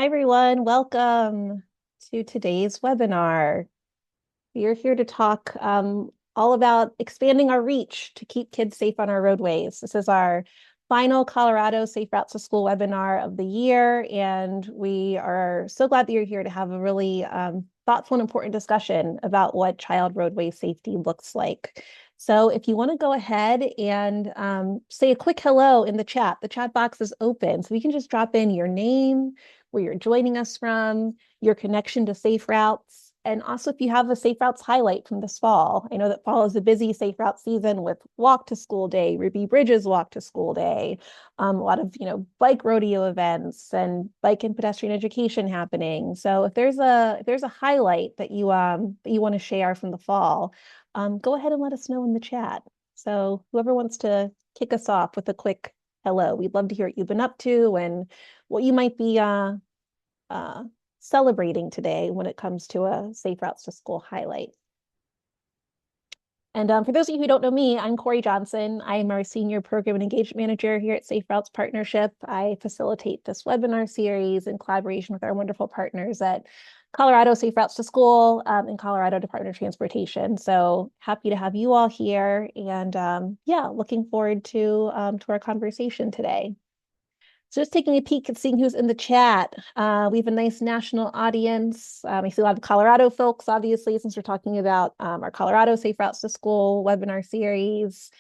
everyone. Welcome to today's webinar. We are here to talk all about expanding our reach to keep kids safe on our roadways. This is our final Colorado Safe Routes to School webinar of the year, and we are so glad that you're here to have a really thoughtful and important discussion about what child roadway safety looks like. So if you want to go ahead and say a quick hello in the chat box is open. So you can just drop in your name, where you're joining us from, your connection to Safe Routes, and also if you have a Safe Routes highlight from this fall. I know that fall is a busy Safe Routes season with Walk to School Day, Ruby Bridges Walk to School Day, a lot of bike rodeo events and bike and pedestrian education happening. So if there's a highlight that you want to share from the fall, go ahead and let us know in the chat. So whoever wants to kick us off with a quick hello, we'd love to hear what you've been up to and what you might be celebrating today when it comes to a Safe Routes to School highlight. And for those of you who don't know me, I'm Corey Johnson. I am our Senior Program and Engagement Manager here at Safe Routes Partnership. I facilitate this webinar series in collaboration with our wonderful partners at Colorado Safe Routes to School and Colorado Department of Transportation. So happy to have you all here, and yeah, looking forward to our conversation today. So just taking a peek and seeing who's in the chat. We have a nice national audience. I see a lot of Colorado folks, obviously, since we're talking about our Colorado Safe Routes to School webinar series.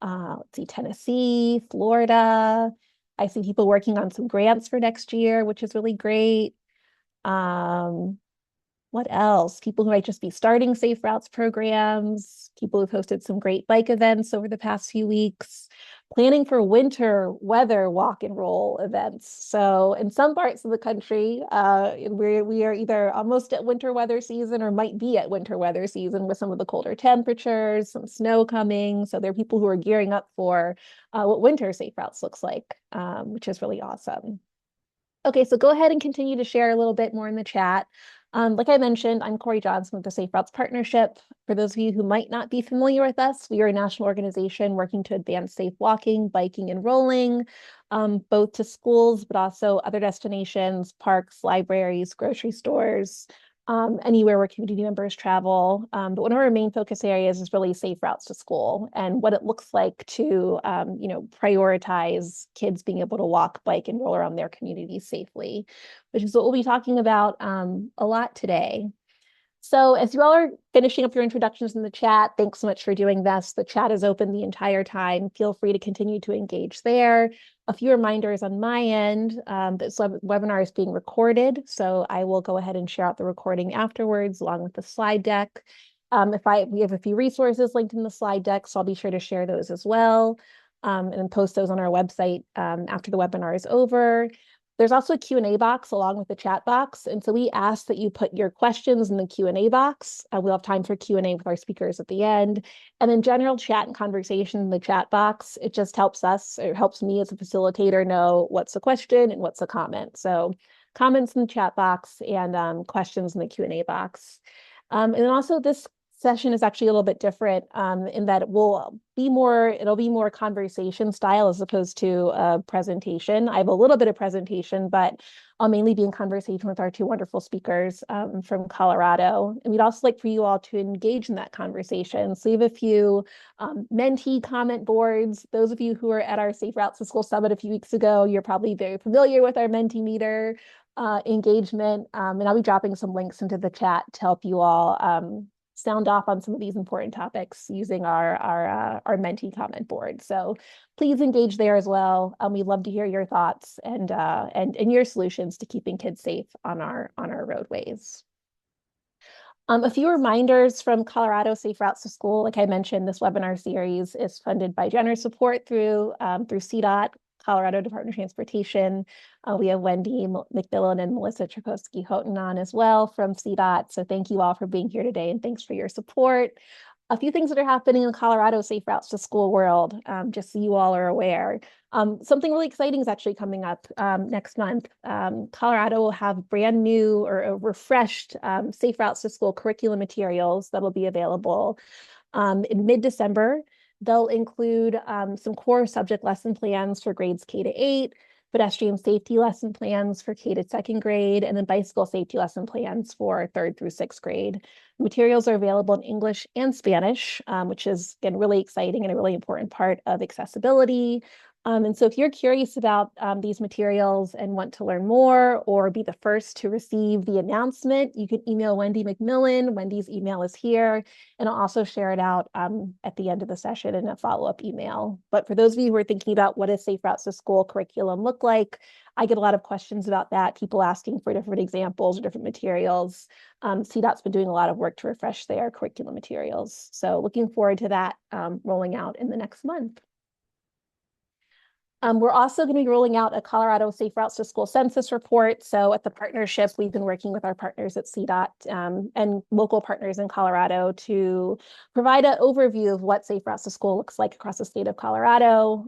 Let's see, Tennessee, Florida. I see people working on some grants for next year, which is really great. What else? People who might just be starting Safe Routes programs, people who've hosted some great bike events over the past few weeks, planning for winter weather walk and roll events. So in some parts of the country, we are either almost at winter weather season or might be at winter weather season with some of the colder temperatures, some snow coming. So there are people who are gearing up for what winter Safe Routes looks like, which is really awesome. Okay, so go ahead and continue to share a little bit more in the chat. Like I mentioned, I'm Corey Johnson with the Safe Routes Partnership. For those of you who might not be familiar with us, we are a national organization working to advance safe walking, biking, and rolling, both to schools, but also other destinations, parks, libraries, grocery stores, anywhere where community members travel. But one of our main focus areas is really safe routes to school and what it looks like to, prioritize kids being able to walk, bike, and roll around their communities safely, which is what we'll be talking about a lot today. So as you all are finishing up your introductions in the chat, thanks so much for doing this. The chat is open the entire time. Feel free to continue to engage there. A few reminders on my end. This webinar is being recorded, so I will go ahead and share out the recording afterwards along with the slide deck. We have a few resources linked in the slide deck, so I'll be sure to share those as well and post those on our website after the webinar is over. There's also a Q&A box along with the chat box. And so we ask that you put your questions in the Q&A box. We'll have time for Q&A with our speakers at the end. And then general chat and conversation in the chat box. It just helps us, or helps me as a facilitator know what's a question and what's a comment. So comments in the chat box and questions in the Q&A box. And then also this session is actually a little bit different in that it'll be more conversation style as opposed to a presentation. I have a little bit of presentation, but I'll mainly be in conversation with our two wonderful speakers from Colorado. And we'd also like for you all to engage in that conversation. So we have a few mentee comment boards. Those of you who were at our Safe Routes to School Summit a few weeks ago, you're probably very familiar with our Mentimeter engagement. And I'll be dropping some links into the chat to help you all sound off on some of these important topics using our Menti comment board. So please engage there as well. We'd love to hear your thoughts and your solutions to keeping kids safe on our roadways. A few reminders from Colorado Safe Routes to School. Like I mentioned, this webinar series is funded by generous support through CDOT, Colorado Department of Transportation. We have Wendy McMillan and Melissa Trikowski-Houghton on as well from CDOT. So thank you all for being here today and thanks for your support. A few things that are happening in Colorado Safe Routes to School world, just so you all are aware. Something really exciting is actually coming up next month. Colorado will have brand new or refreshed Safe Routes to School curriculum materials that will be available in mid-December. They'll include some core subject lesson plans for grades K to 8, pedestrian safety lesson plans for K to second grade, and then bicycle safety lesson plans for third through sixth grade. Materials are available in English and Spanish, which is, again, really exciting and a really important part of accessibility. And so if you're curious about these materials and want to learn more or be the first to receive the announcement, you can email Wendy McMillan. Wendy's email is here, and I'll also share it out at the end of the session in a follow-up email. But for those of you who are thinking about what does Safe Routes to School curriculum look like, I get a lot of questions about that, people asking for different examples or different materials. CDOT's been doing a lot of work to refresh their curriculum materials. So looking forward to that rolling out in the next month. We're also going to be rolling out a Colorado Safe Routes to School census report. So at the partnership, we've been working with our partners at CDOT and local partners in Colorado to provide an overview of what Safe Routes to School looks like across the state of Colorado.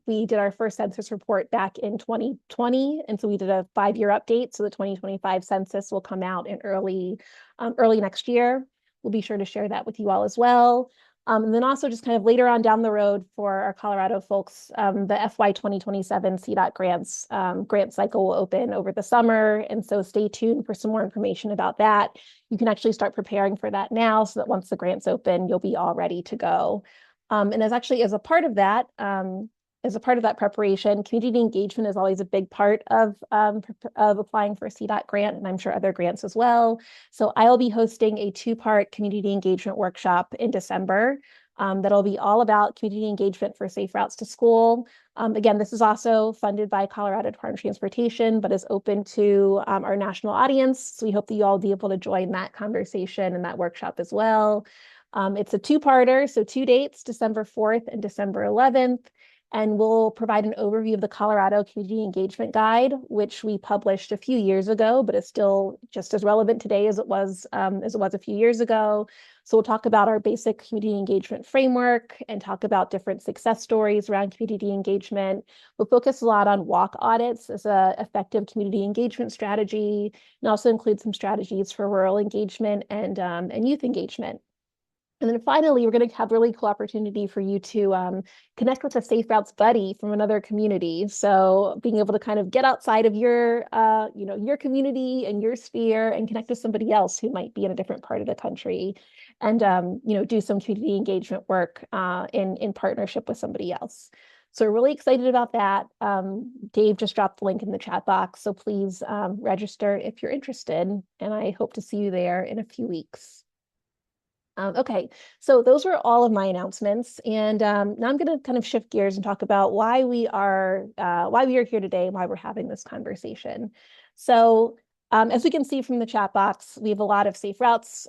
We did our first census report back in 2020, and so we did a 5-year update. So the 2025 census will come out in early next year. We'll be sure to share that with you all as well. And then also just kind of later on down the road for our Colorado folks, the FY 2027 CDOT grants grant cycle will open over the summer. And so stay tuned for some more information about that. You can actually start preparing for that now so that once the grants open, you'll be all ready to go. And as a part of that, preparation, community engagement is always a big part of applying for a CDOT grant, and I'm sure other grants as well. So I'll be hosting a 2-part community engagement workshop in December that'll be all about community engagement for Safe Routes to School. Again, this is also funded by Colorado Department of Transportation, but is open to our national audience. So we hope that you all will be able to join that conversation and that workshop as well. It's a 2-parter, so 2 dates, December 4th and December 11th. And we'll provide an overview of the Colorado Community Engagement Guide, which we published a few years ago, but is still just as relevant today as it was a few years ago. So we'll talk about our basic community engagement framework and talk about different success stories around community engagement. We'll focus a lot on walk audits as an effective community engagement strategy, and also include some strategies for rural engagement and youth engagement. And then finally, we're going to have a really cool opportunity for you to connect with a Safe Routes buddy from another community. So being able to kind of get outside of your community and your sphere and connect with somebody else who might be in a different part of the country, and do some community engagement work in partnership with somebody else. So we're really excited about that. Dave just dropped the link in the chat box, so please register if you're interested, and I hope to see you there in a few weeks. Okay, so those were all of my announcements, and now I'm going to kind of shift gears and talk about why we are here today and why we're having this conversation. So, as we can see from the chat box, we have a lot of Safe Routes,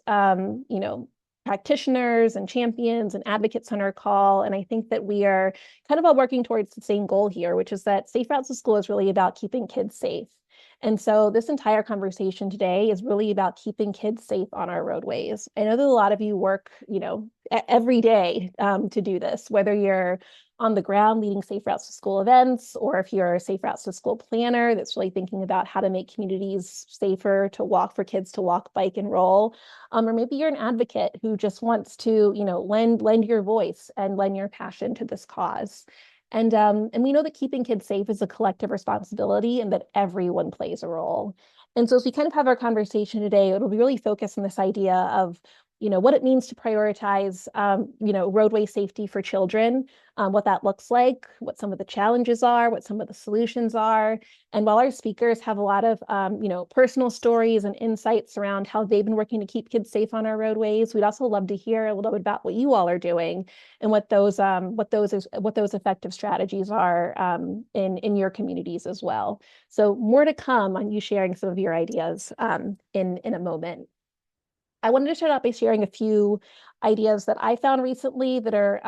practitioners and champions and advocates on our call, and I think that we are kind of all working towards the same goal here, which is that Safe Routes to School is really about keeping kids safe. And so this entire conversation today is really about keeping kids safe on our roadways. I know that a lot of you work, every day to do this, whether you're on the ground leading Safe Routes to School events, or if you're a Safe Routes to School planner that's really thinking about how to make communities safer to walk, for kids to walk, bike, and roll. Or maybe you're an advocate who just wants to, lend your voice and lend your passion to this cause. And we know that keeping kids safe is a collective responsibility and that everyone plays a role. And so as we kind of have our conversation today, it'll be really focused on this idea of, what it means to prioritize, roadway safety for children, what that looks like, what some of the challenges are, what some of the solutions are. And while our speakers have a lot of, personal stories and insights around how they've been working to keep kids safe on our roadways, we'd also love to hear a little bit about what you all are doing and what those effective strategies are in your communities as well. So more to come on you sharing some of your ideas in a moment. I wanted to start out by sharing a few ideas that I found recently that are,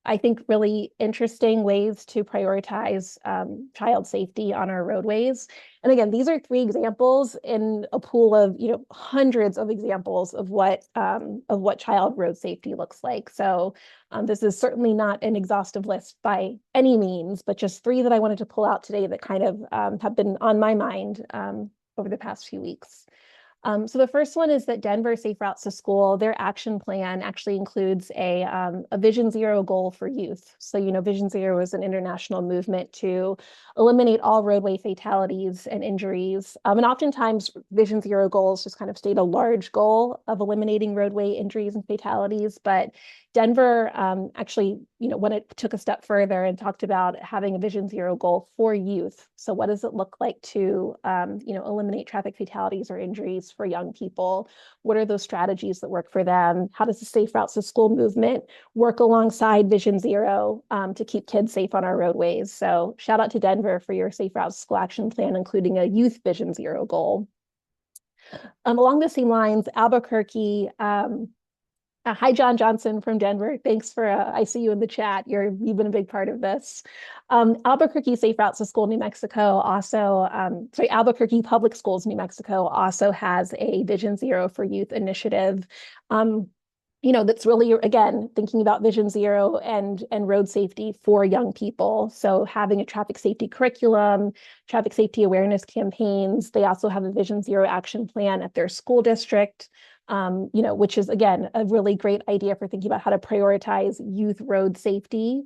I think, really interesting ways to prioritize child safety on our roadways. And again, these are 3 examples in a pool of, hundreds of examples of what child road safety looks like. So this is certainly not an exhaustive list by any means, but just 3 that I wanted to pull out today that kind of have been on my mind over the past few weeks. So the first one is that Denver Safe Routes to School, their action plan actually includes a Vision Zero goal for youth. So, Vision Zero is an international movement to eliminate all roadway fatalities and injuries. And oftentimes Vision Zero goals just kind of state a large goal of eliminating roadway injuries and fatalities. But Denver actually, when it took a step further and talked about having a Vision Zero goal for youth. So what does it look like to, eliminate traffic fatalities or injuries for young people? What are those strategies that work for them? How does the Safe Routes to School movement work alongside Vision Zero to keep kids safe on our roadways? So shout out to Denver for your Safe Routes to School action plan, including a youth Vision Zero goal. Along the same lines, Albuquerque, hi, John Johnson from Denver. Thanks for, I see you in the chat. You've been a big part of this. Albuquerque Safe Routes to School, New Mexico also, Albuquerque Public Schools, New Mexico also has a Vision Zero for Youth initiative. That's really, again, thinking about Vision Zero and road safety for young people. So having a traffic safety curriculum, traffic safety awareness campaigns. They also have a Vision Zero action plan at their school district, which is, again, a really great idea for thinking about how to prioritize youth road safety.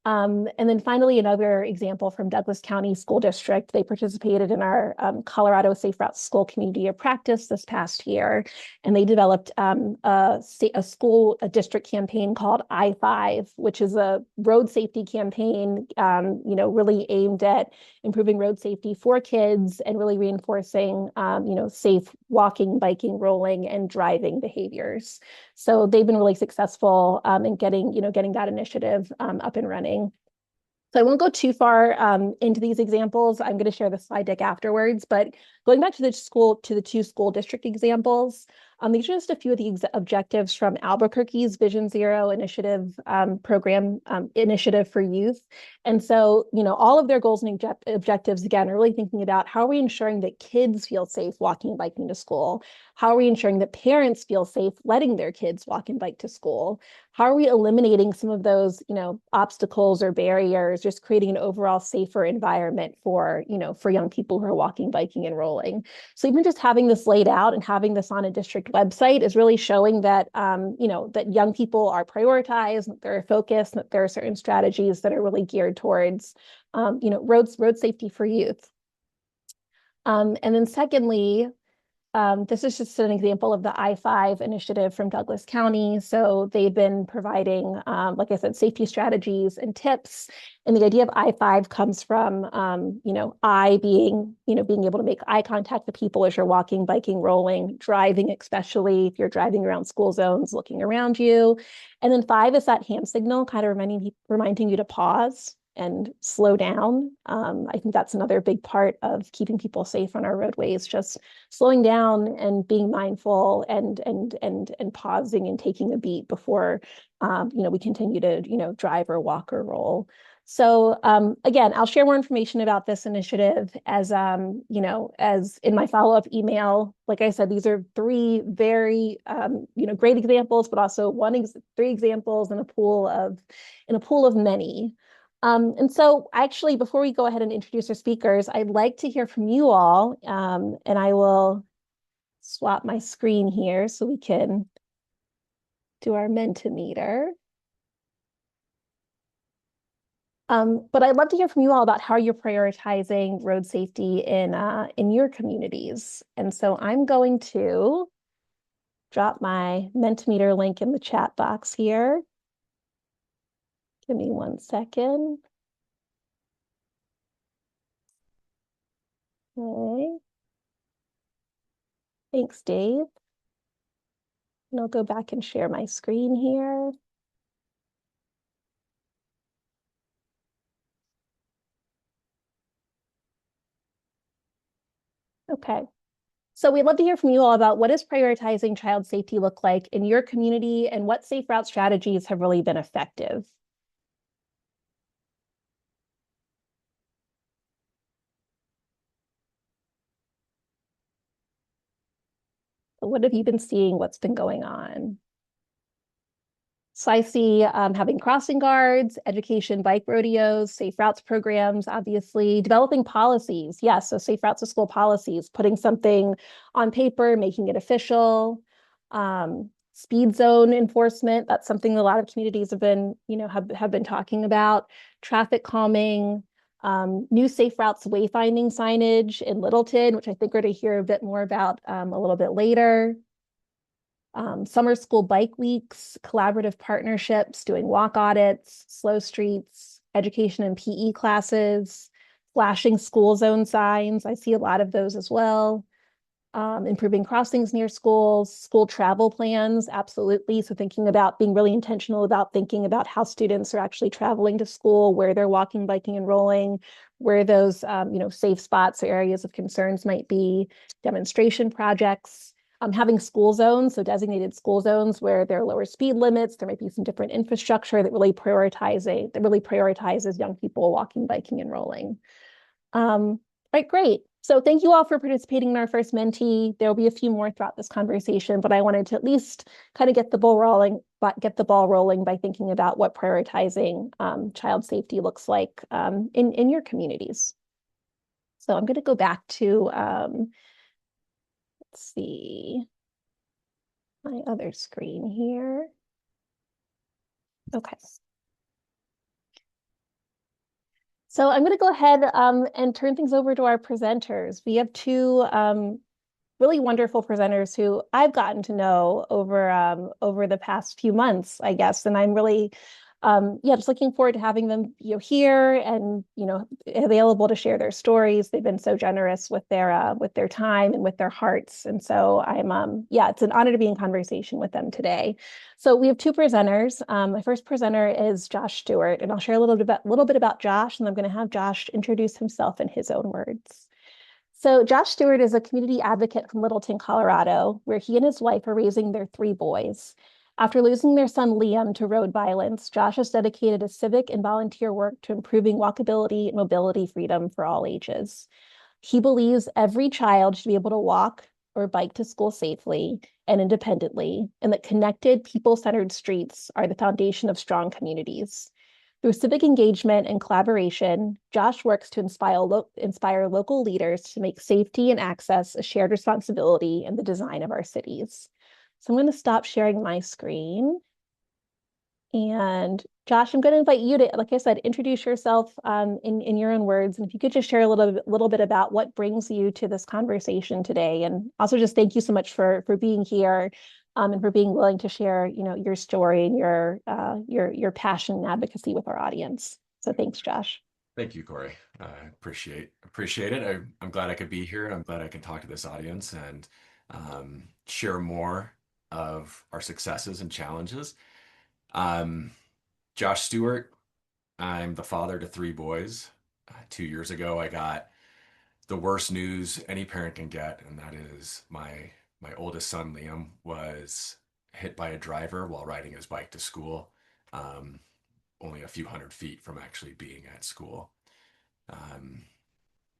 And then finally, another example from Douglas County School District. They participated in our Colorado Safe Routes School Community of Practice this past year, and they developed a district campaign called I-5, which is a road safety campaign, really aimed at improving road safety for kids and really reinforcing, safe walking, biking, rolling, and driving behaviors. So they've been really successful in getting that initiative up and running. So I won't go too far into these examples. I'm going to share the slide deck afterwards, but going back to the two school district examples, these are just a few of the objectives from Albuquerque's Vision Zero initiative program initiative for youth. And so, all of their goals and objectives, again, are really thinking about how are we ensuring that kids feel safe walking and biking to school? How are we ensuring that parents feel safe letting their kids walk and bike to school? How are we eliminating some of those, obstacles or barriers, just creating an overall safer environment for young people who are walking, biking, and rolling? So even just having this laid out and having this on a district website is really showing that, that young people are prioritized, that they're focused, that there are certain strategies that are really geared towards, road safety for youth. And then secondly, this is just an example of the I-5 initiative from Douglas County. So they've been providing, like I said, safety strategies and tips. And the idea of I-5 comes from, being able to make eye contact with people as you're walking, biking, rolling, driving, especially if you're driving around school zones, looking around you. And then 5 is that hand signal, kind of reminding you to pause and slow down. I think that's another big part of keeping people safe on our roadways, just slowing down and being mindful and pausing and taking a beat before we continue to drive or walk or roll. So again, I'll share more information about this initiative as as in my follow-up email. Like I said, these are 3 very great examples, but also 3 examples in a pool of many. And so actually, before we go ahead and introduce our speakers, I'd like to hear from you all, and I will swap my screen here so we can do our Mentimeter. But I'd love to hear from you all about how you're prioritizing road safety in your communities. And so I'm going to drop my Mentimeter link in the chat box here. Give me 1 second. Okay. Thanks, Dave. And I'll go back and share my screen here. Okay. So we'd love to hear from you all about what does prioritizing child safety look like in your community and what safe route strategies have really been effective. So what have you been seeing? What's been going on? So I see having crossing guards, education, bike rodeos, safe routes programs, obviously, developing policies. Yes, so safe routes to school policies, putting something on paper, making it official. Speed zone enforcement, that's something a lot of communities have been, have been talking about. Traffic calming, new safe routes wayfinding signage in Littleton, which I think we're to hear a bit more about a little bit later. Summer school bike weeks, collaborative partnerships, doing walk audits, slow streets, education and PE classes, flashing school zone signs. I see a lot of those as well. Improving crossings near schools, school travel plans, absolutely. So thinking about being really intentional about thinking about how students are actually traveling to school, where they're walking, biking, and rolling, where those safe spots or areas of concerns might be, demonstration projects, having school zones, so designated school zones where there are lower speed limits, there might be some different infrastructure that really prioritizes young people walking, biking, and rolling. Right, great. So thank you all for participating in our first Mentee. There'll be a few more throughout this conversation, but I wanted to at least kind of get the ball rolling by thinking about what prioritizing child safety looks like in your communities. So I'm going to go back to, let's see, my other screen here. Okay. So I'm going to go ahead and turn things over to our presenters. We have two really wonderful presenters who I've gotten to know over the past few months, I guess, and I'm really just looking forward to having them here and available to share their stories. They've been so generous with their time and with their hearts, and so I'm it's an honor to be in conversation with them today. So we have two presenters. My first presenter is Josh Stewart, and I'll share a little bit about Josh, and I'm going to have Josh introduce himself in his own words. So Josh Stewart is a community advocate from Littleton, Colorado, where he and his wife are raising their three boys. After losing their son Liam to road violence, Josh has dedicated his civic and volunteer work to improving walkability and mobility freedom for all ages. He believes every child should be able to walk or bike to school safely and independently, and that connected, people-centered streets are the foundation of strong communities. Through civic engagement and collaboration, Josh works to inspire local leaders to make safety and access a shared responsibility in the design of our cities. So I'm going to stop sharing my screen. And Josh, I'm going to invite you to, like I said, introduce yourself in your own words. And if you could just share a little bit about what brings you to this conversation today. And also just thank you so much for being here and for being willing to share, your story and your passion and advocacy with our audience. So thanks, Josh. Thank you, Corey. I appreciate it. I'm glad I could be here. I'm glad I can talk to this audience and share more of our successes and challenges. Um, Josh Stewart, I'm the father to three boys. 2 years ago, I got the worst news any parent can get, and that is my oldest son, Liam, was hit by a driver while riding his bike to school, um, only a few hundred feet from actually being at school. Um,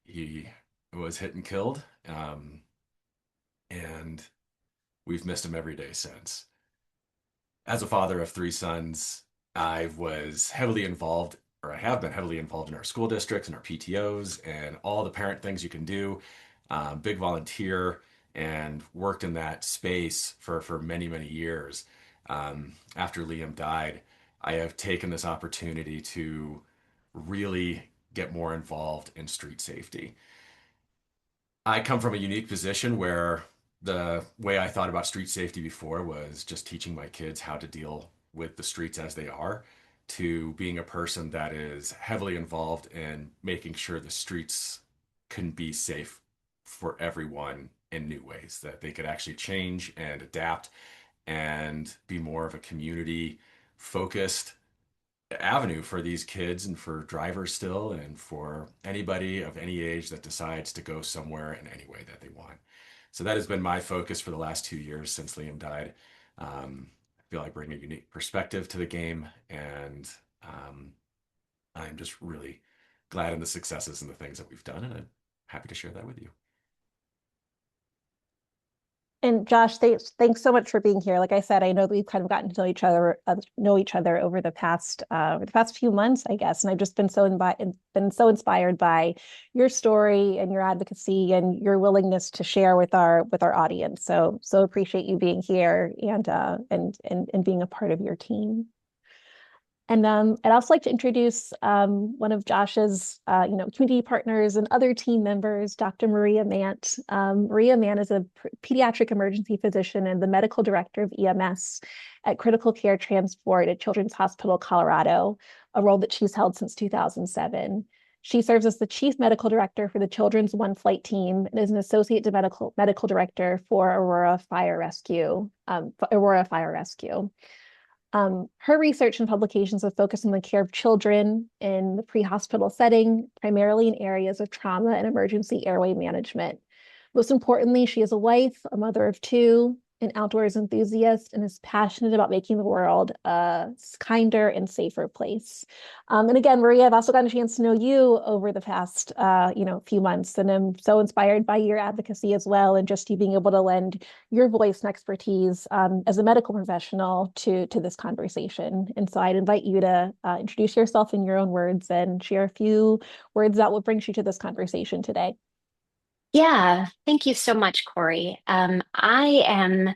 he was hit and killed, and we've missed him every day since. As a father of three sons, I was heavily involved, or I have been heavily involved in our school districts and our PTOs and all the parent things you can do. Big volunteer and worked in that space for many, many years. After Liam died, I have taken this opportunity to really get more involved in street safety. I come from a unique position where the way I thought about street safety before was just teaching my kids how to deal with the streets as they are, to being a person that is heavily involved in making sure the streets can be safe for everyone in new ways, that they could actually change and adapt and be more of a community focused avenue for these kids and for drivers still and for anybody of any age that decides to go somewhere in any way that they want. So that has been my focus for the last 2 years since Liam died. I feel I bring a unique perspective to the game, and I'm just really glad in the successes and the things that we've done, and I'm happy to share that with you. And Josh, thanks so much for being here. Like I said, I know that we've kind of gotten to know each other over the past few months, I guess. And I've just been so inspired by your story and your advocacy and your willingness to share with our audience. So appreciate you being here and being a part of your team. And I'd also like to introduce one of Josh's, community partners and other team members, Dr. Maria Mant. Maria Mant is a pediatric emergency physician and the medical director of EMS at Critical Care Transport at Children's Hospital Colorado, a role that she's held since 2007. She serves as the chief medical director for the Children's One Flight Team and is an associate medical director for Aurora Fire Rescue. Her research and publications have focused on the care of children in the pre-hospital setting, primarily in areas of trauma and emergency airway management. Most importantly, she is a wife, a mother of two, an outdoors enthusiast, and is passionate about making the world a kinder and safer place. And again, Maria, I've also gotten a chance to know you over the past, few months, and I'm so inspired by your advocacy as well, and just you being able to lend your voice and expertise as a medical professional to this conversation. And so I'd invite you to introduce yourself in your own words and share a few words about what brings you to this conversation today. Yeah, thank you so much, Corey. I am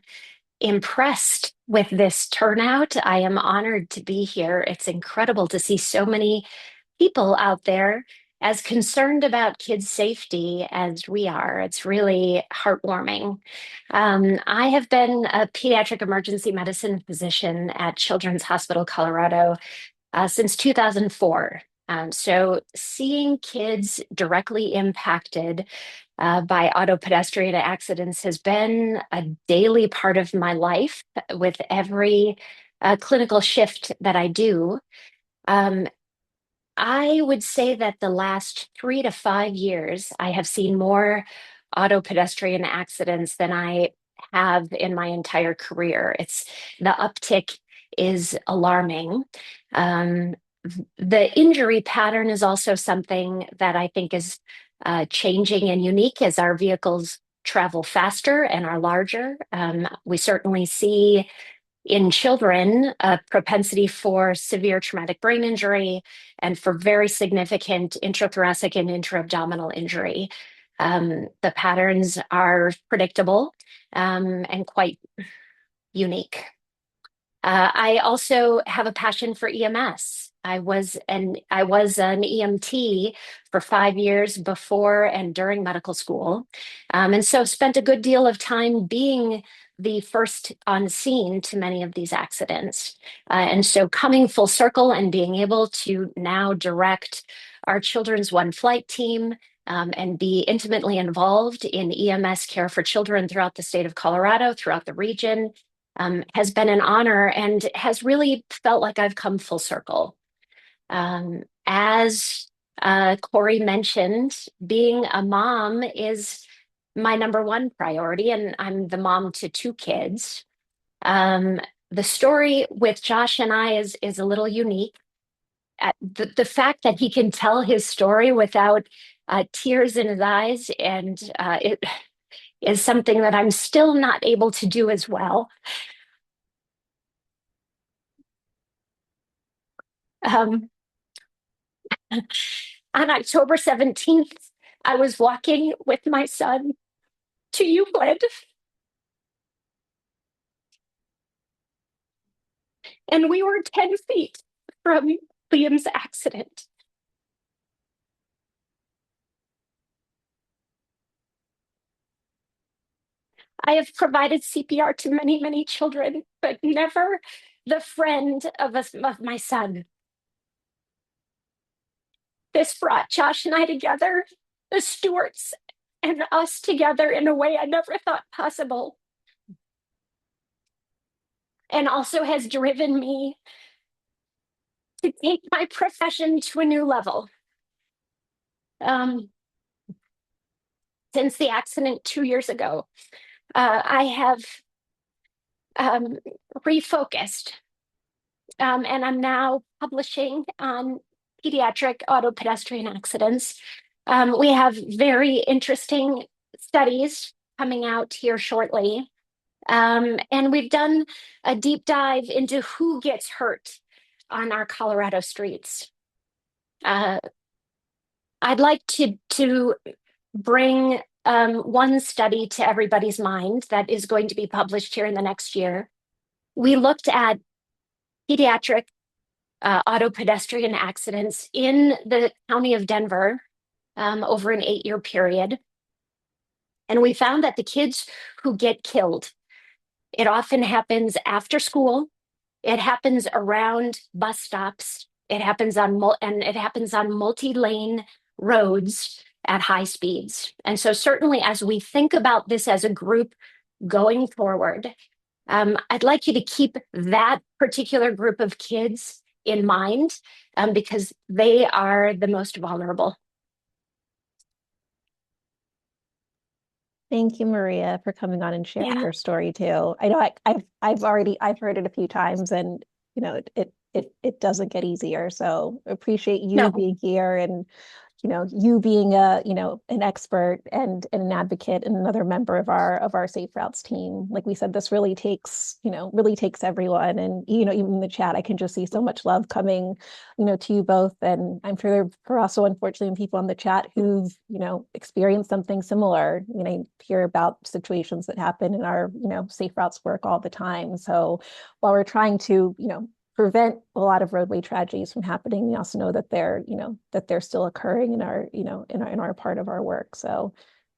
impressed with this turnout. I am honored to be here. It's incredible to see so many people out there as concerned about kids' safety as we are. It's really heartwarming. I have been a pediatric emergency medicine physician at Children's Hospital Colorado since 2004. So seeing kids directly impacted by auto pedestrian accidents has been a daily part of my life with every clinical shift that I do. Um, I would say that the last 3 to 5 years, I have seen more auto pedestrian accidents than I have in my entire career. It's the uptick is alarming. Um, the injury pattern is also something that I think is changing and unique as our vehicles travel faster and are larger. We certainly see in children a propensity for severe traumatic brain injury and for very significant intrathoracic and intra-abdominal injury. The patterns are predictable and quite unique. I also have a passion for EMS. I was an EMT for 5 years before and during medical school, and so spent a good deal of time being the first on scene to many of these accidents. And so coming full circle and being able to now direct our Children's One Flight team and be intimately involved in EMS care for children throughout the state of Colorado, throughout the region, has been an honor and has really felt like I've come full circle. As Corey mentioned, being a mom is my number one priority, and I'm the mom to two kids. The story with Josh and I is a little unique. The fact that he can tell his story without tears in his eyes, and it is something that I'm still not able to do as well. Um, on October 17th, I was walking with my son to Euclid, and we were 10 feet from Liam's accident. I have provided CPR to many, many children, but never the friend of my son. This brought Josh and I together, the Stewarts and us together in a way I never thought possible. And also has driven me to take my profession to a new level. Since the accident 2 years ago, I have refocused, and I'm now publishing on pediatric auto pedestrian accidents. We have very interesting studies coming out here shortly And we've done a deep dive into who gets hurt on our Colorado streets. Uh, I'd like to bring one study to everybody's mind that is going to be published here in the next year. We looked at pediatric auto pedestrian accidents in the county of Denver over an 8-year period. And we found that the kids who get killed, it often happens after school. It happens around bus stops. It happens on multi-lane roads at high speeds. And so certainly as we think about this as a group going forward, I'd like you to keep that particular group of kids in mind because they are the most vulnerable. Thank you, Maria, for coming on and sharing Yeah. your story too. I know I've heard it a few times, and it doesn't get easier. So appreciate you No. being here, and you being a an expert and an advocate and another member of our Safe Routes team. Like we said, this really takes everyone. And even in the chat, I can just see so much love coming to you both. And I'm sure there are also unfortunately people in the chat who've experienced something similar. I hear about situations that happen in our Safe Routes work all the time. So while we're trying to prevent a lot of roadway tragedies from happening, we also know that they're still occurring in our in our part of our work. So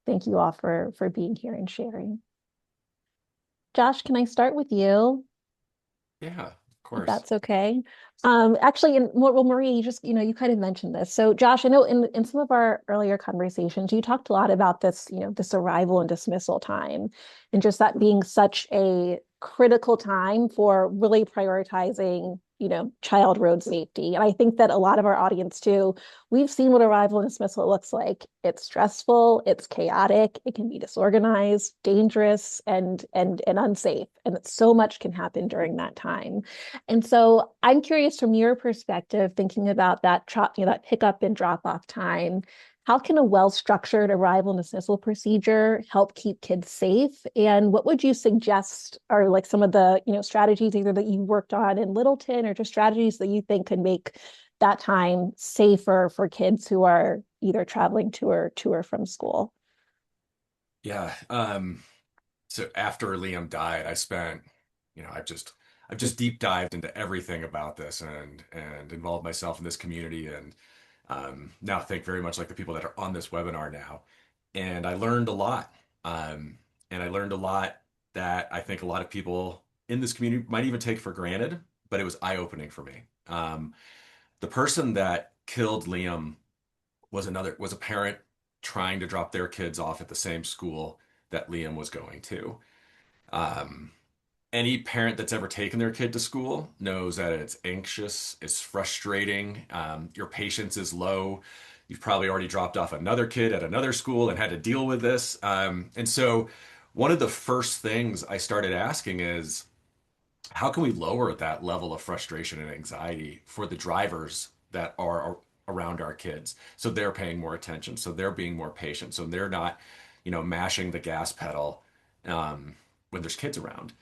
thank you all for being here and sharing. Josh, can I start with you, Yeah, of if course. that's okay? Actually, Maria, you just you kind of mentioned this. So Josh, I know in some of our earlier conversations you talked a lot about this this arrival and dismissal time, and just that being such a critical time for really prioritizing child road safety. And I think that a lot of our audience too, we've seen what arrival and dismissal looks like. It's stressful, it's chaotic, it can be disorganized, dangerous, and unsafe, and that so much can happen during that time. And so I'm curious from your perspective, thinking about that pickup and drop off time, how can a well-structured arrival and dismissal procedure help keep kids safe? And what would you suggest are like some of the, strategies either that you worked on in Littleton or just strategies that you think could make that time safer for kids who are either traveling to or from school? Yeah. So after Liam died, I spent, I've just deep dived into everything about this and involved myself in this community and now think very much like the people that are on this webinar now. And I learned a lot. And I learned a lot that I think a lot of people in this community might even take for granted, but it was eye-opening for me. The person that killed Liam was a parent trying to drop their kids off at the same school that Liam was going to. Um, any parent that's ever taken their kid to school knows that it's anxious, it's frustrating, your patience is low. You've probably already dropped off another kid at another school and had to deal with this. And so, one of the first things I started asking is, how can we lower that level of frustration and anxiety for the drivers that are around our kids so they're paying more attention, so they're being more patient, so they're not, mashing the gas pedal when there's kids around.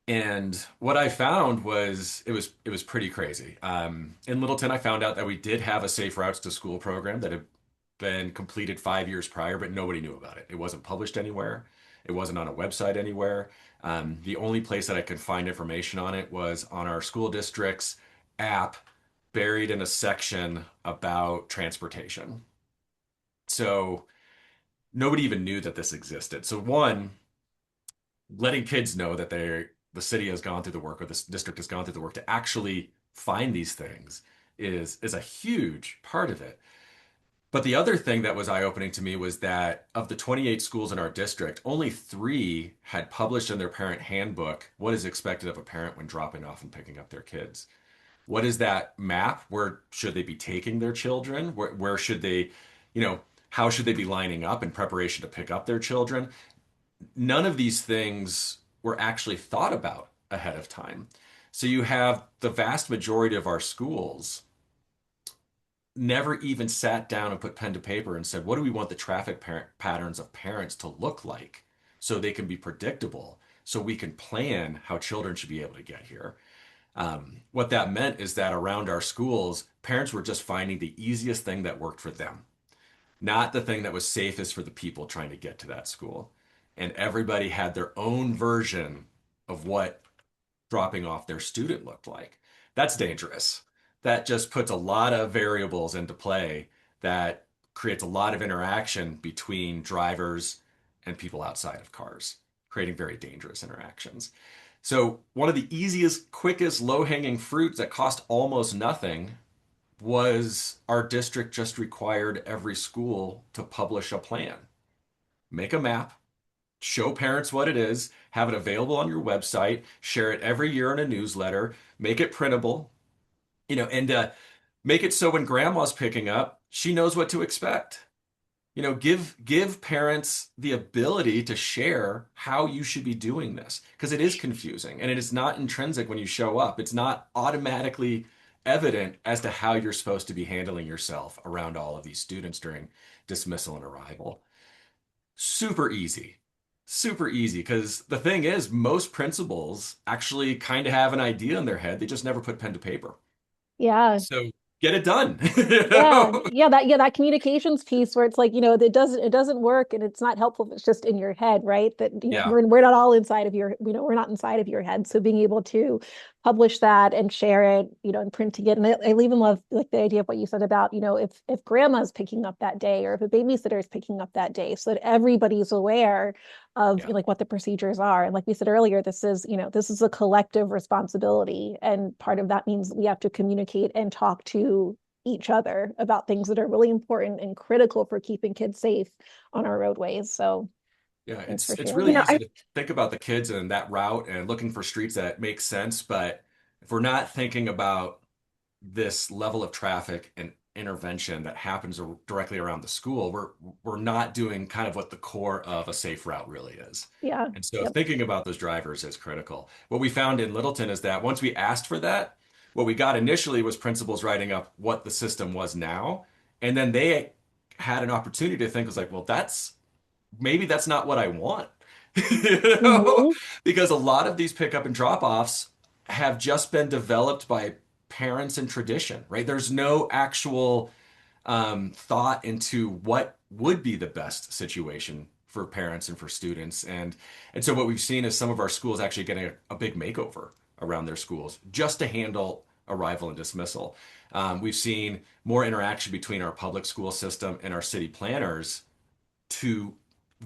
And what I found was it was pretty crazy. In Littleton, I found out that we did have a Safe Routes to School program that had been completed 5 years prior, but nobody knew about it. It wasn't published anywhere. It wasn't on a website anywhere. The only place that I could find information on it was on our school district's app, buried in a section about transportation. So nobody even knew that this existed. So one, letting kids know that the city has gone through the work or the district has gone through the work to actually find these things is a huge part of it. But the other thing that was eye-opening to me was that of the 28 schools in our district, only 3 had published in their parent handbook what is expected of a parent when dropping off and picking up their kids. What is that map? Where should they be taking their children? Where should they, you know, how should they be lining up in preparation to pick up their children? None of these things were actually thought about ahead of time. So you have the vast majority of our schools never even sat down and put pen to paper and said, what do we want the traffic patterns of parents to look like so they can be predictable, so we can plan how children should be able to get here. What that meant is that around our schools, parents were just finding the easiest thing that worked for them, not the thing that was safest for the people trying to get to that school. And everybody had their own version of what dropping off their student looked like. That's dangerous. That just puts a lot of variables into play that creates a lot of interaction between drivers and people outside of cars, creating very dangerous interactions. So, one of the easiest, quickest, low hanging fruits that cost almost nothing was our district just required every school to publish a plan, make a map, show parents what it is, have it available on your website, share it every year in a newsletter, make it printable, and make it so when grandma's picking up, she knows what to expect. Give parents the ability to share how you should be doing this because it is confusing and it is not intrinsic when you show up. It's not automatically evident as to how you're supposed to be handling yourself around all of these students during dismissal and arrival. Super easy. Super easy because the thing is, most principals actually kind of have an idea in their head. They just never put pen to paper. Yeah. So get it done. You Yeah, know? that communications piece where it's like, it doesn't work and it's not helpful if it's just in your head, right? That Yeah. we're not all inside of your, we're not inside of your head. So being able to publish that and share it, and printing it. And I even love like the idea of what you said about, if grandma's picking up that day or if a babysitter is picking up that day, so that everybody's aware of Yeah. like what the procedures are. And like we said earlier, this is a collective responsibility. And part of that means we have to communicate and talk to each other about things that are really important and critical for keeping kids safe on our roadways. So Yeah, thanks it's for it's sharing really I easy to think about the kids and that route and looking for streets that make sense, but if we're not thinking about this level of traffic and intervention that happens directly around the school, we're not doing kind of what the core of a safe route really is. Yeah. And so Yep. thinking about those drivers is critical. What we found in Littleton is that once we asked for that, what we got initially was principals writing up what the system was now, and then they had an opportunity to think was like, well, that's maybe that's not what I want. you know? Hmm. Because a lot of these pickup and drop offs have just been developed by parents and tradition, right? There's no actual thought into what would be the best situation for parents and for students. And so what we've seen is some of our schools actually getting a big makeover around their schools just to handle arrival and dismissal. We've seen more interaction between our public school system and our city planners to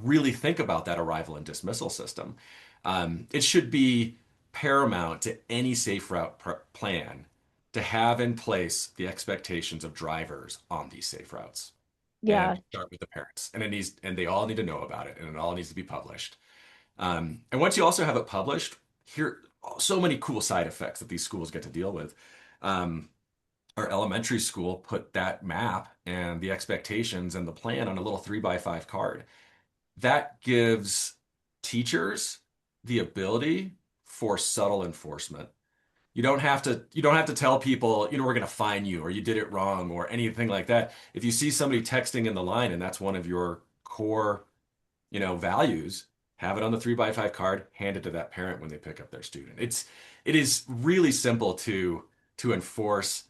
really think about that arrival and dismissal system. It should be paramount to any safe route plan to have in place the expectations of drivers on these safe routes Yeah. and start with the parents. And they all need to know about it and it all needs to be published. And once you also have it published, here so many cool side effects that these schools get to deal with. Um, our elementary school put that map and the expectations and the plan on a little 3x5 card that gives teachers the ability for subtle enforcement. You don't have to tell people, we're going to fine you or you did it wrong or anything like that. If you see somebody texting in the line and that's one of your core, values, have it on the 3x5 card, hand it to that parent when they pick up their student. It is really simple to enforce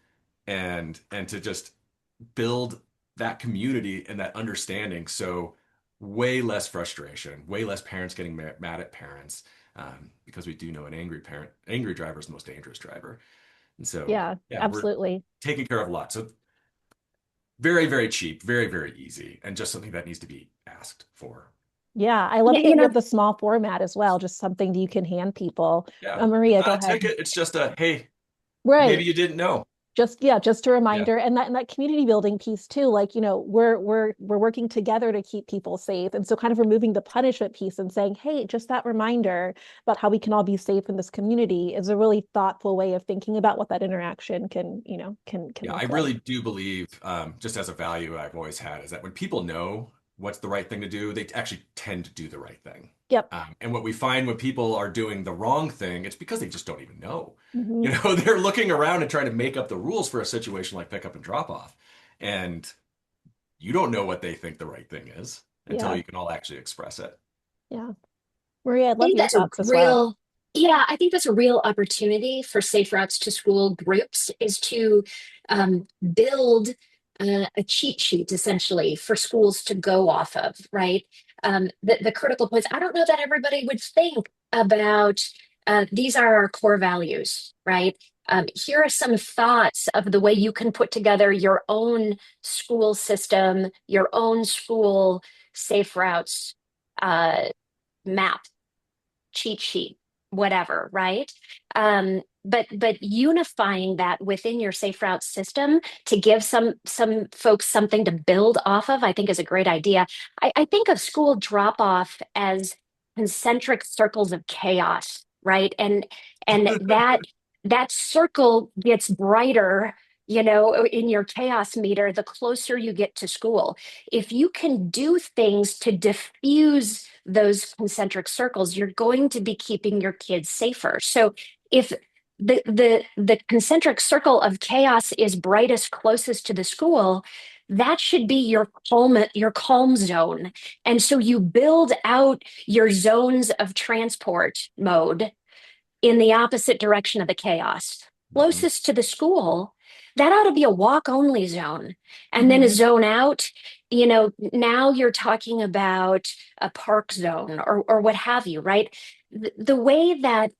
and to just build that community and that understanding. So way less frustration, way less parents getting mad at parents, because we do know an angry driver is the most dangerous driver. And so, Yeah, yeah, we're absolutely. taking care of a lot. So very, very cheap, very, very easy, and just something that needs to be asked for. Yeah, I love yeah, the idea of the small format as well, just something you can hand people. Yeah, it's Maria, go not a ahead. ticket. It's just a, hey, maybe Right. you didn't know. Just a Yeah, reminder, and that community building piece too, like, we're working together to keep people safe. And so kind of removing the punishment piece and saying, hey, just that reminder about how we can all be safe in this community is a really thoughtful way of thinking about what that interaction can yeah, I look like. really do believe, just as a value I've always had, is that when people know what's the right thing to do, they actually tend to do the right thing. Yep. And what we find when people are doing the wrong thing, it's because they just don't even know. Hmm. They're looking around and trying to make up the rules for a situation like pickup and drop off. And you don't know what they think the right thing is until Yeah. you can all actually express it. Yeah. Maria, I'd I love think your that's a thoughts as well. real, yeah, I think that's a real opportunity for safe routes to school groups is to build a cheat sheet essentially for schools to go off of, right? The critical points. I don't know that everybody would think about these are our core values, right? Here are some thoughts of the way you can put together your own school system, your own school safe routes uh, map cheat sheet, whatever, right? But unifying that within your safe route system to give some folks something to build off of, I think is a great idea. I think of school drop off as concentric circles of chaos, right? And that circle gets brighter, in your chaos meter the closer you get to school. If you can do things to diffuse those concentric circles, you're going to be keeping your kids safer. So if the concentric circle of chaos is brightest closest to the school, that should be your calm zone. And so you build out your zones of transport mode in the opposite direction of the chaos. Mhm. Closest to the school, that ought to be a walk only zone. And then a Mhm. zone out, now you're talking about a park zone or what have you, right? The way that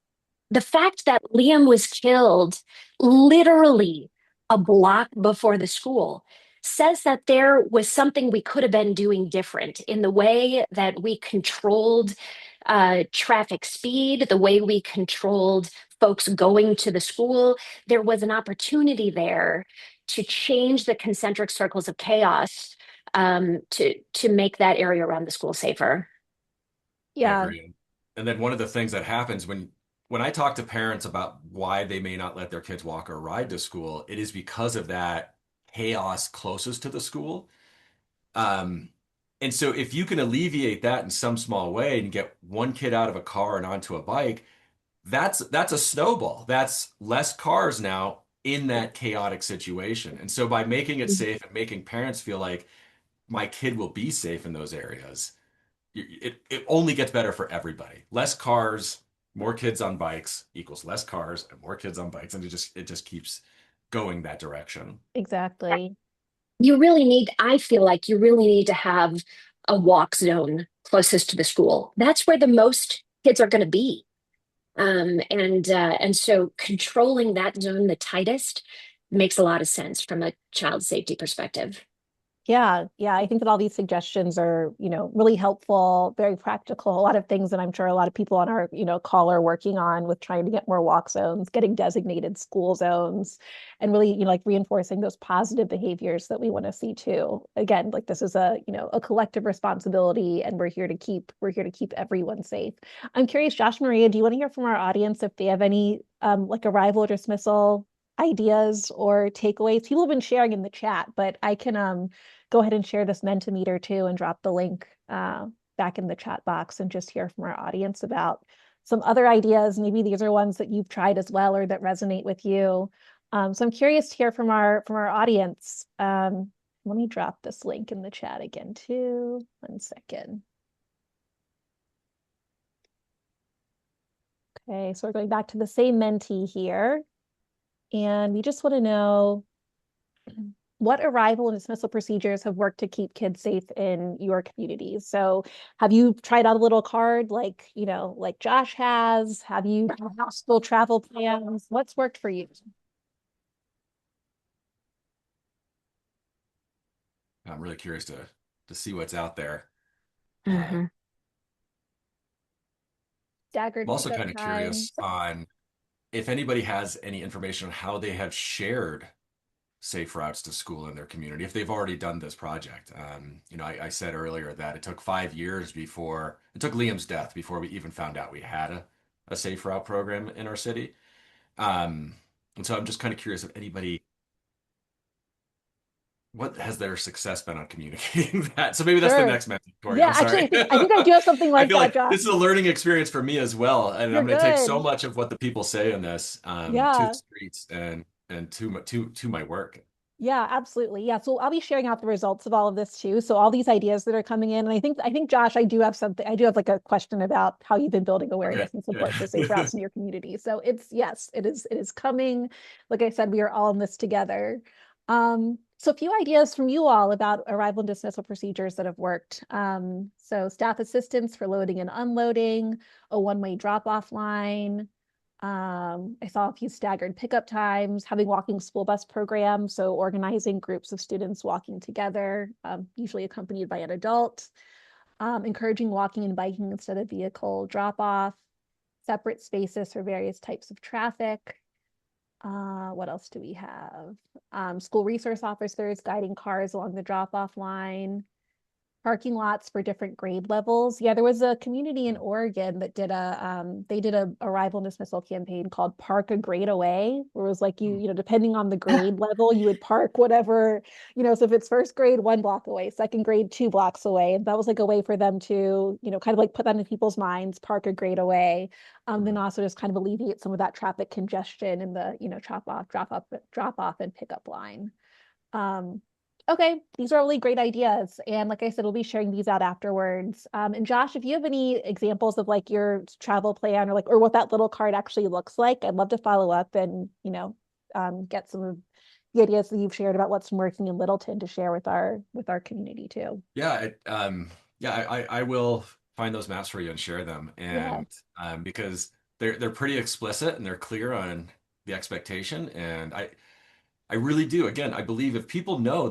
the fact that Liam was killed literally a block before the school says that there was something we could have been doing different in the way that we controlled traffic speed, the way we controlled folks going to the school. There was an opportunity there to change the concentric circles of chaos to make that area around the school safer. I Yeah. agree. And then one of the things that happens when I talk to parents about why they may not let their kids walk or ride to school, it is because of that chaos closest to the school. Um, and so if you can alleviate that in some small way and get one kid out of a car and onto a bike, that's a snowball. That's less cars now in that chaotic situation. And so by making it safe and making parents feel like my kid will be safe in those areas, it only gets better for everybody. Less cars, more kids on bikes equals less cars and more kids on bikes, and it just keeps going that direction. Exactly. I feel like you really need to have a walk zone closest to the school. That's where the most kids are going to be. And so controlling that zone the tightest makes a lot of sense from a child safety perspective. Yeah, yeah. I think that all these suggestions are, really helpful, very practical. A lot of things that I'm sure a lot of people on our, call are working on with trying to get more walk zones, getting designated school zones, and really, like reinforcing those positive behaviors that we want to see too. Again, like this is a collective responsibility, and we're here to keep everyone safe. I'm curious, Josh, Maria, do you want to hear from our audience if they have any like arrival or dismissal ideas or takeaways? People have been sharing in the chat, but I can go ahead and share this Mentimeter too and drop the link back in the chat box and just hear from our audience about some other ideas. Maybe these are ones that you've tried as well or that resonate with you. So I'm curious to hear from our audience. Let me drop this link in the chat again too. 1 second. Okay, so we're going back to the same Menti here. And we just want to know what arrival and dismissal procedures have worked to keep kids safe in your communities? So have you tried out a little card like Josh has? Have you done household travel plans? What's worked for you? I'm really curious to see what's out there. Uh, Mhm. Staggered I'm also pickup kind of curious times. on if anybody has any information on how they have shared safe routes to school in their community, if they've already done this project. I said earlier that it took 5 years before it took Liam's death before we even found out we had a safe route program in our city. And so I'm just kind of curious if anybody, what has their success been on communicating that? So maybe that's the Sure. next message, Tori. Yeah, I'm actually, sorry. I think I do have something I like feel that, like Josh. this is a learning experience for me as well, and You're I'm going to take so good. much of what the people say in this to the Yeah. streets and to my work. Yeah, absolutely. Yeah. So I'll be sharing out the results of all of this too. So all these ideas that are coming in. And I think Josh, I do have like a question about how you've been building Okay, awareness and good. support for safe routes in your community. So it's yes, it is coming. Like I said, we are all in this together. So a few ideas from you all about arrival and dismissal procedures that have worked. So staff assistance for loading and unloading, a one-way drop-off line. I saw a few staggered pickup times, having walking school bus programs, so organizing groups of students walking together, usually accompanied by an adult, encouraging walking and biking instead of vehicle drop off, separate spaces for various types of traffic. What else do we have? School resource officers guiding cars along the drop off line, parking lots for different grade levels. Yeah, there was a community in Oregon that did a arrival and dismissal campaign called Park a Grade Away, where it was like depending on the grade level, you would park whatever, so if it's first grade, 1 block away, second grade, 2 blocks away. And that was like a way for them to, kind of like put that in people's minds, park a grade away. Then also just kind of alleviate some of that traffic congestion in the, drop off and pickup line. Um, okay, these are really great ideas. And like I said, we'll be sharing these out afterwards. And Josh, if you have any examples of like your travel plan or what that little card actually looks like, I'd love to follow up and, get some of the ideas that you've shared about what's working in Littleton to share with our community too. Yeah, I will find those maps for you and share them. Yeah. And because they're pretty explicit and they're clear on the expectation. And I really do. Again, I believe if people know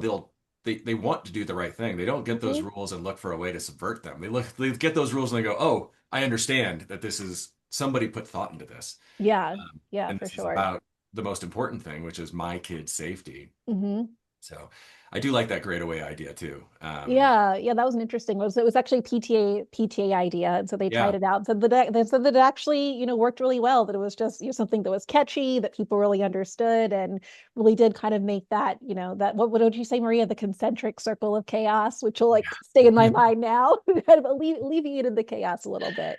they want to do the right thing. They don't get those Mhm. rules and look for a way to subvert them. They get those rules and they go, "Oh, I understand that this is somebody put thought into this." Yeah. Yeah, And for this is sure. about the most important thing, which is my kid's safety. Hmm. So I do like that grade away idea too. Yeah, yeah, that was an interesting one. So it was actually PTA idea, and so they tried Yeah. it out. And so they said that it actually, worked really well. That it was just something that was catchy that people really understood and really did kind of make that that what did you say, Maria? The concentric circle of chaos, which will like stay in my Yeah. mind now. Kind of alleviated the chaos a little bit.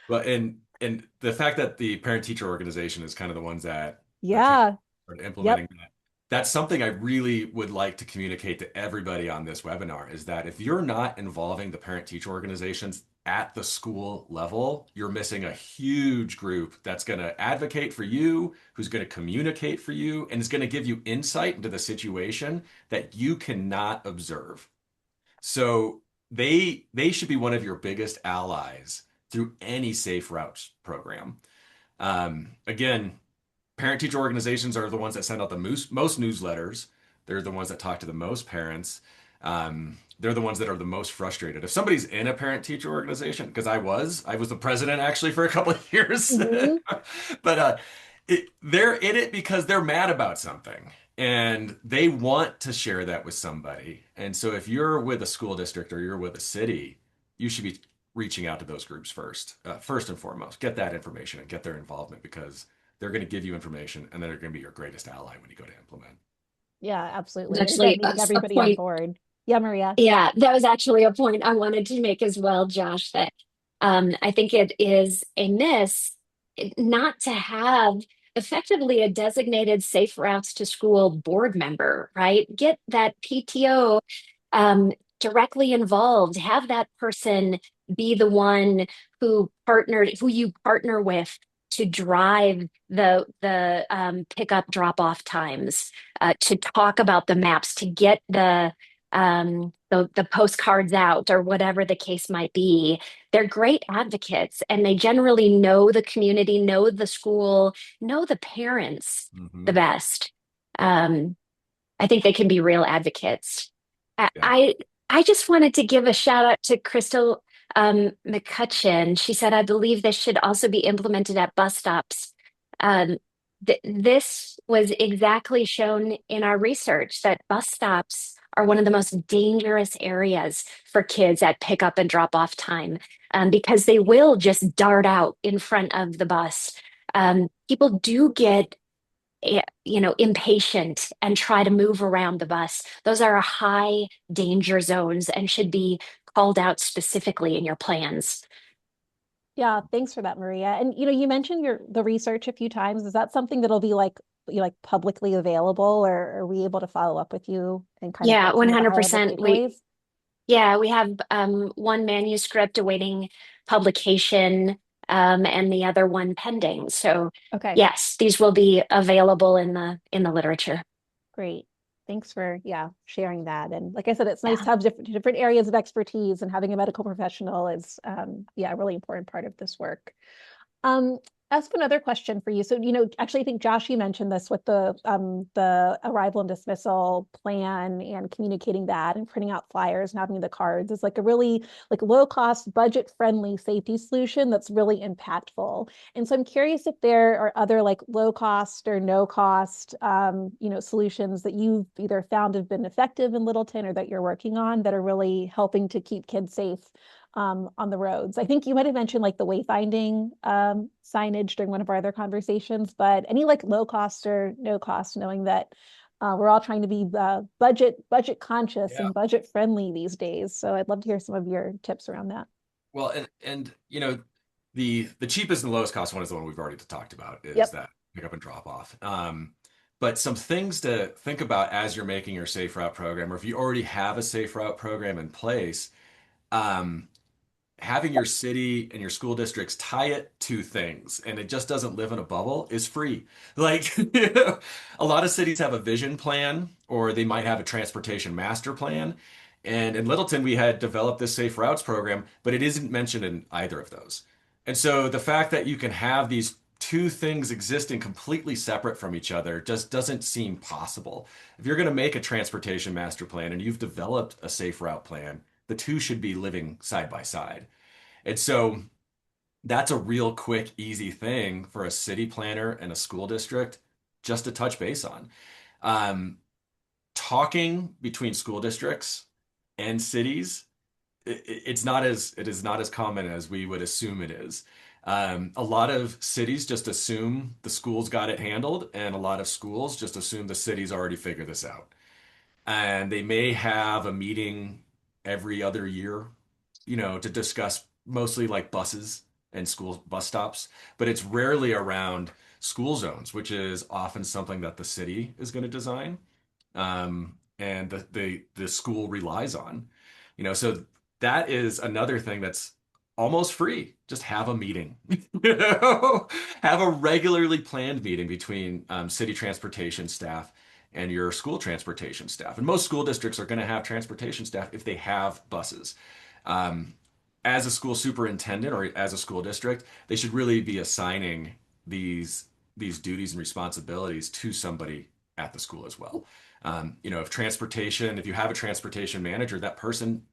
Well, and the fact that the parent teacher organization is kind of the ones that came Yeah. started Yep. implementing that. That's something I really would like to communicate to everybody on this webinar is that if you're not involving the parent teacher organizations at the school level, you're missing a huge group that's going to advocate for you, who's going to communicate for you, and is going to give you insight into the situation that you cannot observe. So they should be one of your biggest allies through any safe routes program. Again, parent teacher organizations are the ones that send out the most newsletters. They're the ones that talk to the most parents. They're the ones that are the most frustrated. If somebody's in a parent teacher organization, because I was the president actually for a couple of years, Hmm. but they're in it because they're mad about something and they want to share that with somebody. And so if you're with a school district or you're with a city, you should be reaching out to those groups first and foremost. Get that information and get their involvement because they're going to give you information and they're going to be your greatest ally when you go to implement. Yeah, absolutely. And again, Actually, getting a everybody on point. board. Yeah, Maria. Yeah, that was actually a point I wanted to make as well, Josh, that I think it is a miss not to have effectively a designated safe routes to school board member, right? Get that PTO directly involved, have that person be the one who you partner with to drive the pickup drop off times, to talk about the maps, to get the postcards out or whatever the case might be. They're great advocates and they generally know the community, know the school, know the parents the Hmm. best. Um, I think they can be real advocates. I, Yeah. I I just wanted to give a shout out to Crystal McCutcheon. She said, I believe this should also be implemented at bus stops. Um, this was exactly shown in our research that bus stops are one of the most dangerous areas for kids at pickup and drop off time, because they will just dart out in front of the bus. People do get impatient and try to move around the bus. Those are high danger zones and should be called out specifically in your plans. Yeah, thanks for that, Maria. And you mentioned the research a few times. Is that something that'll be like like publicly available, or are we able to follow up with you and kind of Yeah, get some of the high level 100%. takeaways? We have one manuscript awaiting publication, and the other one pending. So Okay, yes, these will be available in the literature. great. Thanks for, yeah, sharing that. And like I said, it's nice Yeah. to have different areas of expertise, and having a medical professional is, yeah, a really important part of this work. Um, as for another question for you, so actually, I think Josh, you mentioned this with the arrival and dismissal plan and communicating that and printing out flyers and having the cards is like a really like low cost, budget friendly safety solution that's really impactful. And so I'm curious if there are other like low cost or no cost solutions that you've either found have been effective in Littleton or that you're working on that are really helping to keep kids safe on the roads. I think you might have mentioned like the wayfinding signage during one of our other conversations, but any like low cost or no cost, knowing that we're all trying to be budget conscious Yeah. and budget friendly these days. So I'd love to hear some of your tips around that. Well, and the cheapest and lowest cost one is the one we've already talked about, is Yep. that pick up and drop off. But some things to think about as you're making your safe route program, or if you already have a safe route program in place, um, having your city and your school districts tie it to things, and it just doesn't live in a bubble, is free. Like, a lot of cities have a vision plan, or they might have a transportation master plan. And in Littleton, we had developed this safe routes program, but it isn't mentioned in either of those. And so the fact that you can have these two things existing completely separate from each other just doesn't seem possible. If you're going to make a transportation master plan and you've developed a safe route plan, the two should be living side by side. And so that's a real quick, easy thing for a city planner and a school district just to touch base on. Um, Talking between school districts and cities, it is not as common as we would assume it is. A lot of cities just assume the schools got it handled, and a lot of schools just assume the cities already figured this out. And they may have a meeting every other year, to discuss mostly like buses and school bus stops, but it's rarely around school zones, which is often something that the city is going to design, and the school relies on. So that is another thing that's almost free. Just have a meeting. Have a regularly planned meeting between city transportation staff and your school transportation staff. And most school districts are going to have transportation staff if they have buses. Um, as a school superintendent or as a school district, they should really be assigning these these duties and responsibilities to somebody at the school as well. If you have a transportation manager, that person,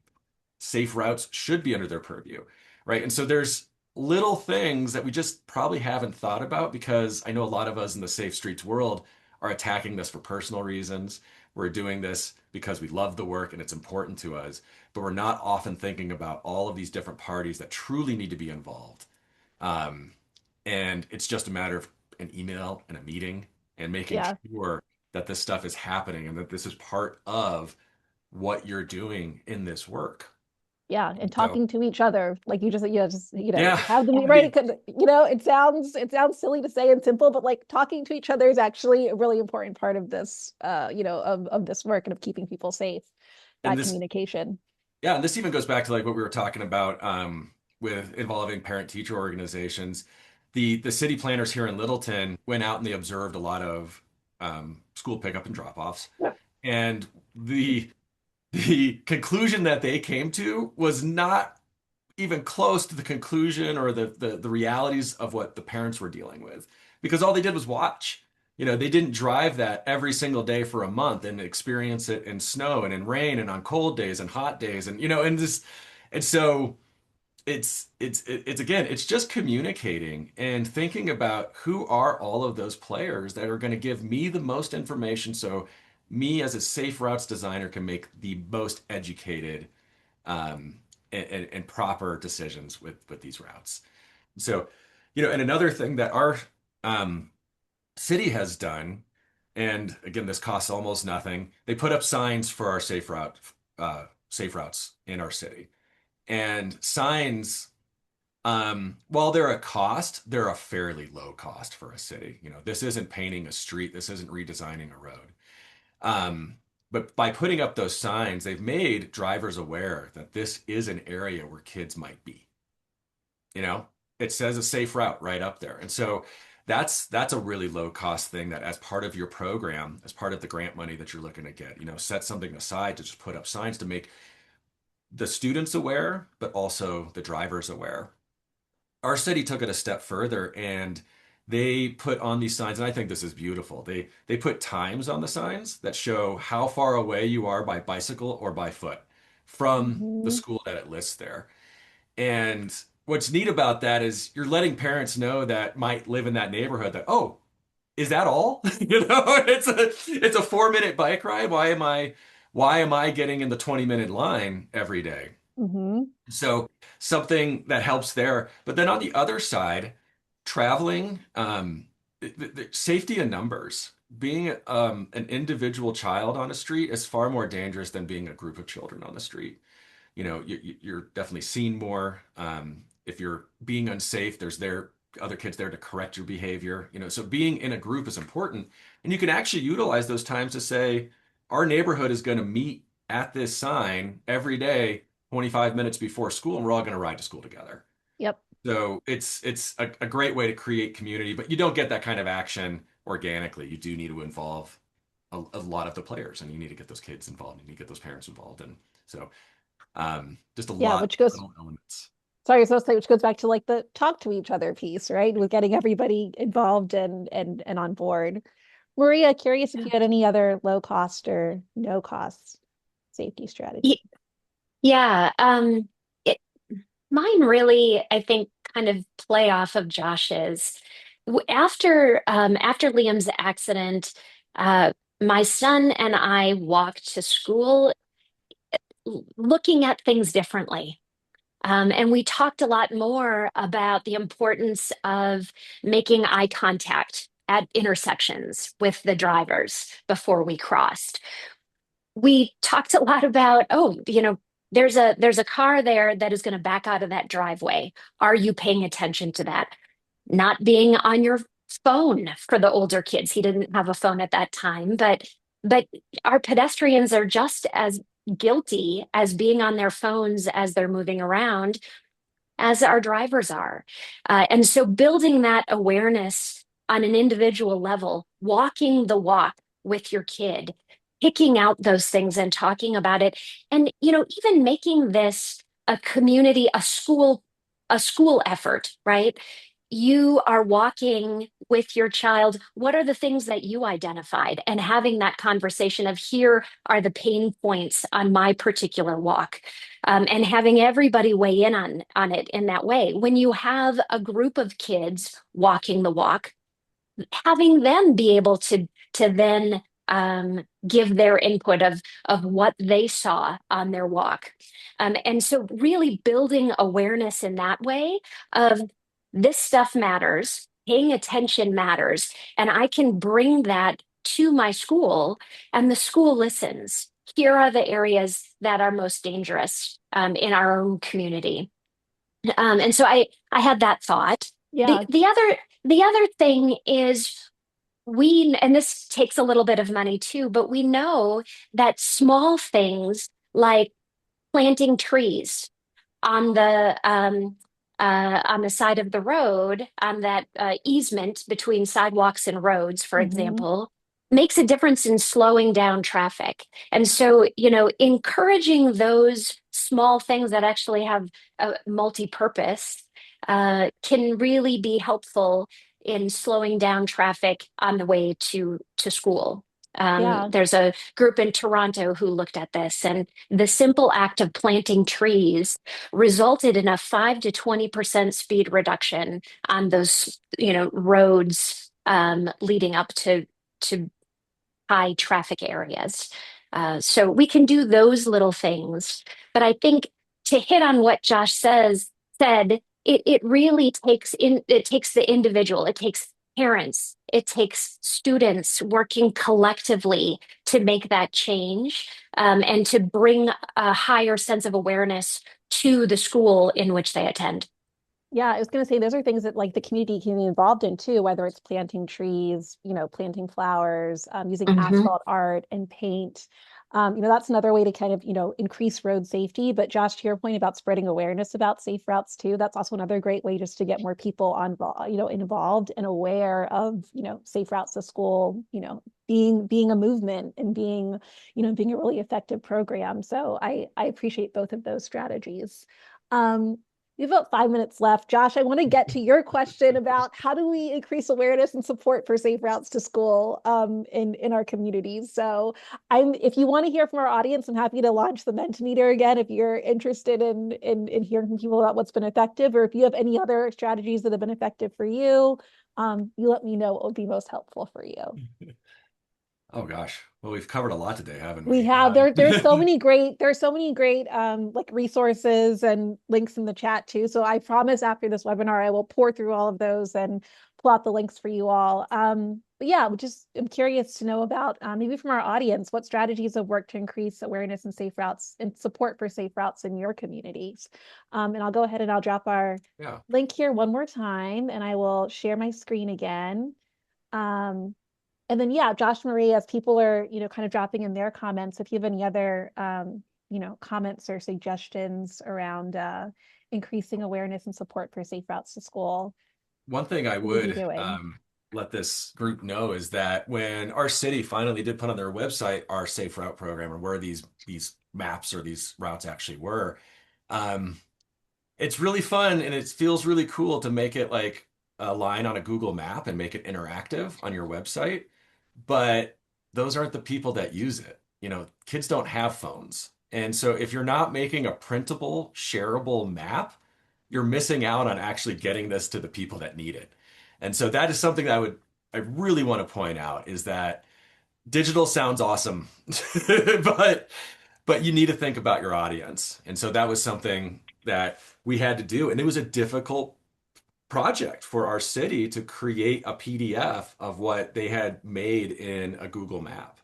safe routes should be under their purview, right? And so there's little things that we just probably haven't thought about, because I know a lot of us in the safe streets world are attacking this for personal reasons. We're doing this because we love the work and it's important to us, but we're not often thinking about all of these different parties that truly need to be involved. Um, and it's just a matter of an email and a meeting and making Yeah. sure that this stuff is happening and that this is part of what you're doing in this work. Yeah, and So, talking to each other, like you just yeah, have them Yeah. right. It could, it sounds silly to say and simple, but like talking to each other is actually a really important part of this, of this work and of keeping people safe. and That this communication. Yeah, and this even goes back to like what we were talking about, with involving parent-teacher organizations. The city planners here in Littleton went out and they observed a lot of school pickup and drop-offs, and the conclusion that they came to was not even close to the conclusion or the realities of what the parents were dealing with, because all they did was watch. They didn't drive that every single day for a month and experience it in snow and in rain and on cold days and hot days, and so it's again, it's just communicating and thinking about who are all of those players that are going to give me the most information, so me as a safe routes designer can make the most educated, and proper decisions with these routes. So, and another thing that our um, city has done, and again, this costs almost nothing. They put up signs for our safe routes in our city, and signs While they're a cost, they're a fairly low cost for a city. This isn't painting a street, this isn't redesigning a road. But by putting up those signs, they've made drivers aware that this is an area where kids might be. You know, it says a safe route right up there. And so that's a really low cost thing that as part of your program, as part of the grant money that you're looking to get, set something aside to just put up signs to make the students aware, but also the drivers aware. Our city took it a step further and they put on these signs, and I think this is beautiful. They put times on the signs that show how far away you are by bicycle or by foot from the Mhm. school that it lists there. And what's neat about that is you're letting parents know that might live in that neighborhood that, oh, is that all? It's a 4-minute bike ride. Why am I getting in the 20-minute line every day? Mhm. So something that helps there. But then on the other side, traveling, safety in numbers. Being an individual child on a street is far more dangerous than being a group of children on the street. You're definitely seen more. If you're being unsafe, there's other kids there to correct your behavior. So being in a group is important, and you can actually utilize those times to say, our neighborhood is going to meet at this sign every day, 25 minutes before school, and we're all going to ride to school together. Yep. So it's a great way to create community, but you don't get that kind of action organically. You do need to involve a lot of the players, and you need to get those kids involved, and you need to get those parents involved, and so. Just a Yeah, lot which of goes, little elements. sorry, I was supposed to say, which goes back to like the talk to each other piece, right? With getting everybody involved and on board. Maria, curious if you had any other low cost or no cost safety strategy. Y- Yeah, it, mine really, I think, kind of play off of Josh's. After Liam's accident, uh, my son and I walked to school looking at things differently. And we talked a lot more about the importance of making eye contact at intersections with the drivers before we crossed. We talked a lot about, oh, there's a car there that is going to back out of that driveway. Are you paying attention to that? Not being on your phone for the older kids. He didn't have a phone at that time, but our pedestrians are just as guilty as being on their phones as they're moving around as our drivers are. And so building that awareness on an individual level, walking the walk with your kid, picking out those things and talking about it. And, even making this a community, a school effort, right? You are walking with your child. What are the things that you identified? And having that conversation of here are the pain points on my particular walk, and having everybody weigh in on it in that way. When you have a group of kids walking the walk, having them be able to then give their input of what they saw on their walk, and so really building awareness in that way of this stuff matters, paying attention matters, and I can bring that to my school, and the school listens. Here are the areas that are most dangerous in our own community, and so I had that thought. The Yeah. the other the other thing is and this takes a little bit of money too, but we know that small things like planting trees on the side of the road, on that easement between sidewalks and roads, for Hmm. example, makes a difference in slowing down traffic. And so, encouraging those small things that actually have a multi-purpose can really be helpful in slowing down traffic on the way to school. Yeah. There's a group in Toronto who looked at this, and the simple act of planting trees resulted in a 5 to 20% speed reduction on those, roads leading up to high traffic areas. So we can do those little things. But I think to hit on what Josh said, it really takes the individual, it takes parents, it takes students working collectively to make that change, and to bring a higher sense of awareness to the school in which they attend. Yeah, I was going to say those are things that like the community can be involved in too, whether it's planting trees, planting flowers, using Hmm. asphalt art and paint. That's another way to kind of, increase road safety. But Josh, to your point about spreading awareness about safe routes too, that's also another great way just to get more people on, involved and aware of, safe routes to school, being a movement and being a really effective program. So I appreciate both of those strategies. Um, we have about 5 minutes left. Josh, I want to get to your question about how do we increase awareness and support for safe routes to school in our communities. So if you want to hear from our audience, I'm happy to launch the Mentimeter again if you're interested in hearing from people about what's been effective, or if you have any other strategies that have been effective for you, you let me know what would be most helpful for you. Oh gosh. Well, we've covered a lot today, haven't We we? have there's so many great like resources and links in the chat too. So I promise after this webinar I will pour through all of those and pull out the links for you all. But yeah, I'm curious to know about maybe from our audience what strategies have worked to increase awareness and safe routes and support for safe routes in your communities. And I'll go ahead and I'll drop our Yeah. link here one more time and I will share my screen again. Um, and then, yeah, Josh Marie, as people are, kind of dropping in their comments, if you have any other, comments or suggestions around increasing awareness and support for safe routes to school, One thing I what would you be would doing? let this group know is that when our city finally did put on their website our safe route program or where these maps or these routes actually were, um, it's really fun and it feels really cool to make it like a line on a Google map and make it interactive on your website. But those aren't the people that use it. Kids don't have phones. And so if you're not making a printable, shareable map, you're missing out on actually getting this to the people that need it. And so that is something that I really want to point out is that digital sounds awesome, but you need to think about your audience. And so that was something that we had to do. And it was a difficult project for our city to create a PDF of what they had made in a Google map.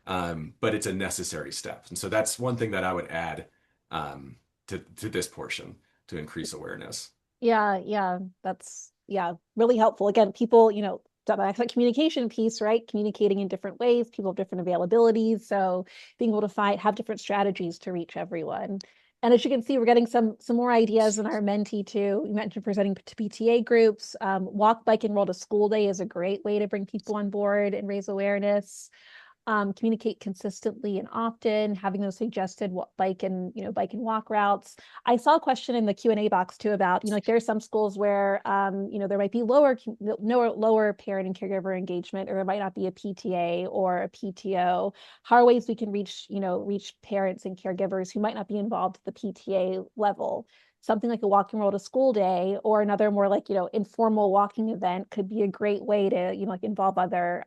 But it's a necessary step. And so that's one thing that I would add to this portion to increase awareness. Yeah, that's really helpful. Again, people, that communication piece, right? Communicating in different ways, people have different availabilities. So being able to have different strategies to reach everyone. And as you can see, we're getting some more ideas in our Menti too. You mentioned presenting to PTA groups. Walk, bike, and roll to school day is a great way to bring people on board and raise awareness. Communicate consistently and often, having those suggested what bike and walk routes. I saw a question in the Q&A box too about, like there are some schools where, there might be lower parent and caregiver engagement, or there might not be a PTA or a PTO. How are ways we can reach parents and caregivers who might not be involved at the PTA level? Something like a walk and roll to school day or another more like informal walking event could be a great way to like involve other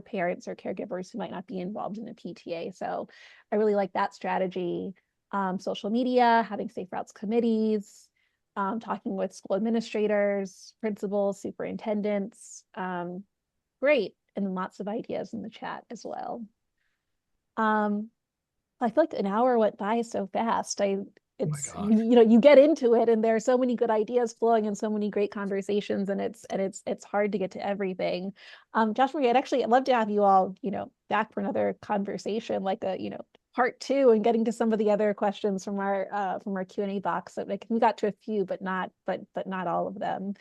parents or caregivers who might not be involved in a PTA. So I really like that strategy. Social media, having safe routes committees, talking with school administrators, principals, superintendents. Great, and then lots of ideas in the chat as well. I feel like an hour went by so fast. Oh my It's gosh. you get into it and there are so many good ideas flowing and so many great conversations and it's hard to get to everything. Josh Marie, I'd love to have you all, back for another conversation, like a, part two and getting to some of the other questions from our Q&A box. So like we got to a few, but not all of them.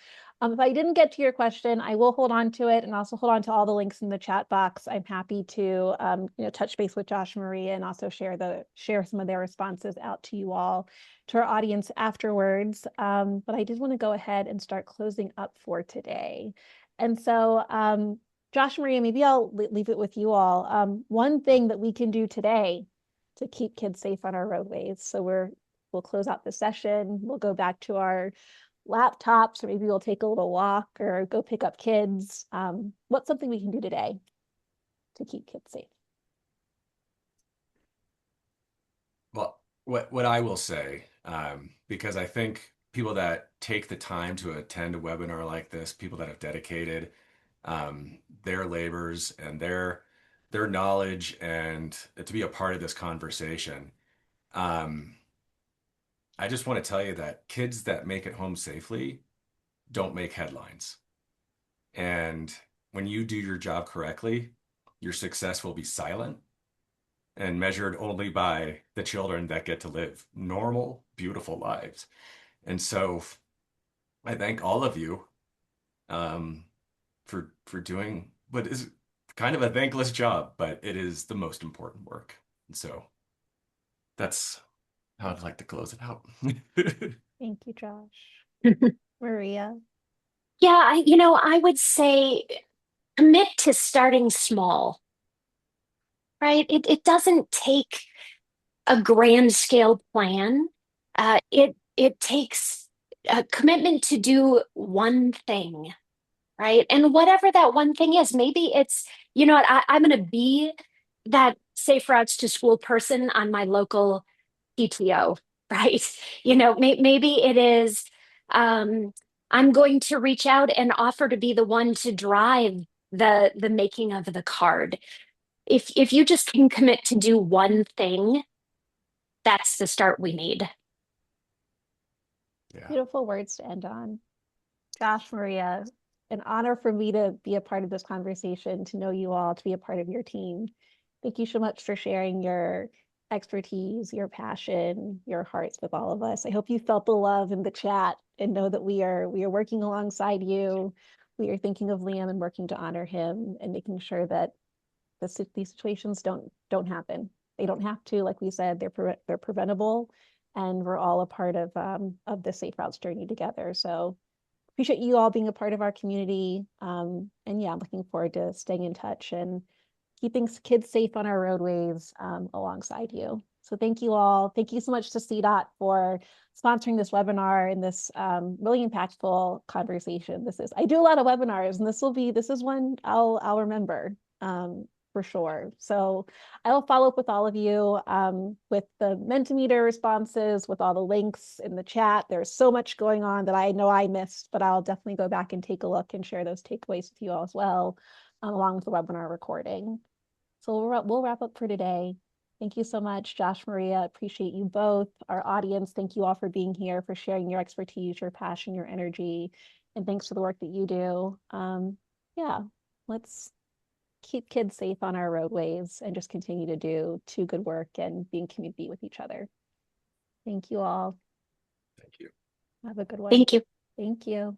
If I didn't get to your question, I will hold on to it and also hold on to all the links in the chat box. I'm happy to touch base with Josh Marie and also share some of their responses out to you all, to our audience afterwards. But I did want to go ahead and start closing up for today. And so Josh Marie, maybe I'll leave it with you all. One thing that we can do today to keep kids safe on our roadways. So we'll close out the session. We'll go back to our laptops, or maybe we'll take a little walk or go pick up kids. What's something we can do today to keep kids safe? Well, what I will say, because I think people that take the time to attend a webinar like this, people that have dedicated their labors and their knowledge and to be a part of this conversation, um, I just want to tell you that kids that make it home safely don't make headlines. And when you do your job correctly, your success will be silent and measured only by the children that get to live normal, beautiful lives. And so I thank all of you um, for doing what is kind of a thankless job, but it is the most important work. And so that's how I'd like to close it out. Thank you, Josh. Maria. Yeah, I would say commit to starting small, right? It doesn't take a grand scale plan. It takes a commitment to do one thing, right? And whatever that one thing is, maybe it's, what, I'm going to be that safe routes to school person on my local PTO, right? Maybe it is, um, I'm going to reach out and offer to be the one to drive the making of the card. If you just can commit to do one thing, that's the start we need. Yeah. Beautiful words to end on. Josh, Maria, an honor for me to be a part of this conversation, to know you all, to be a part of your team. Thank you so much for sharing your expertise, your passion, your hearts with all of us. I hope you felt the love in the chat and know that we are working alongside you. We are thinking of Liam and working to honor him and making sure that these situations don't happen. They don't have to, like we said, they're preventable, and we're all a part of the Safe Routes journey together. So appreciate you all being a part of our community. And yeah, I'm looking forward to staying in touch and keeping kids safe on our roadways alongside you. So thank you all. Thank you so much to CDOT for sponsoring this webinar and this really impactful conversation. I do a lot of webinars, and this is one I'll remember for sure. So I will follow up with all of you with the Mentimeter responses, with all the links in the chat. There's so much going on that I know I missed, but I'll definitely go back and take a look and share those takeaways with you all as well, along with the webinar recording. So we'll wrap up for today. Thank you so much, Josh, Maria. Appreciate you both. Our audience, thank you all for being here, for sharing your expertise, your passion, your energy, and thanks for the work that you do. Yeah, let's keep kids safe on our roadways and just continue to do good work and be in community with each other. Thank you all. Thank you. Have a good one. Thank you. Thank you.